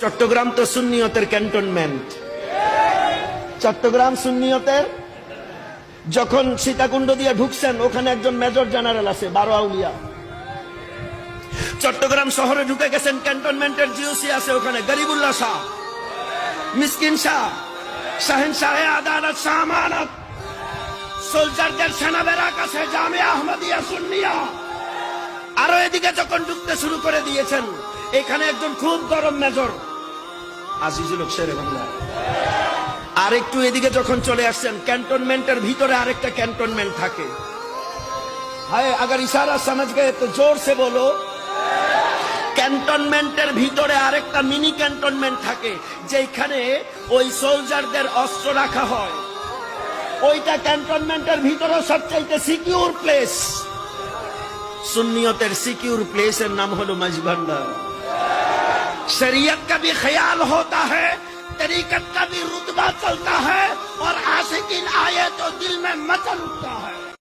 চট্টগ্রাম তো সুন্নিয়তের ক্যান্টনমেন্ট। চট্টগ্রাম সুন্নিয়তের, যখন সীতাকুণ্ড দিয়ে ঢুকছেন ওখানে একজন মেজর জেনারেল আছে, 12 আউলিয়া। চট্টগ্রাম শহরে ঢুকে গেছেন, ক্যান্টনমেন্টের জিওসি আছে ওখানে, গরিবুল্লাহ শাহ, মিসকিন শাহ, শাহিন শাহে আদালত, শাহ আমানত, সোলজারদের সেনা বেরাক আছে, জামিয়া আহমদিয়া সুন্নিয়া। আরো এদিকে যখন ঢুকতে শুরু করে দিয়েছেন, এখানে একজন খুব গরম মেজর আজিজুল হক শেরে বাংলা। আর একটু এদিকে যখন চলে আসছেন, ক্যান্টনমেন্টের ভিতরে আরেকটা ক্যান্টনমেন্ট থাকে। হায় আগার ইশারা সমঝ গয়ে তো জোর সে বলো। ক্যান্টনমেন্টের ভিতরে আরেকটা মিনি ক্যান্টনমেন্ট থাকে, যেখানে ওই সোলজারদের অস্ত্র রাখা হয়। ওইটা ক্যান্টনমেন্টের ভিতরে সবচাইতে সিকিউর প্লেস। সুন্নিয়তের সিকিউর প্লেসের নাম হলো মাঝভান্ডার। शरीयत का भी ख्याल होता है, तरीकत का भी रुतबा चलता है, और आशिकीन आए तो दिल में मचल उठता है।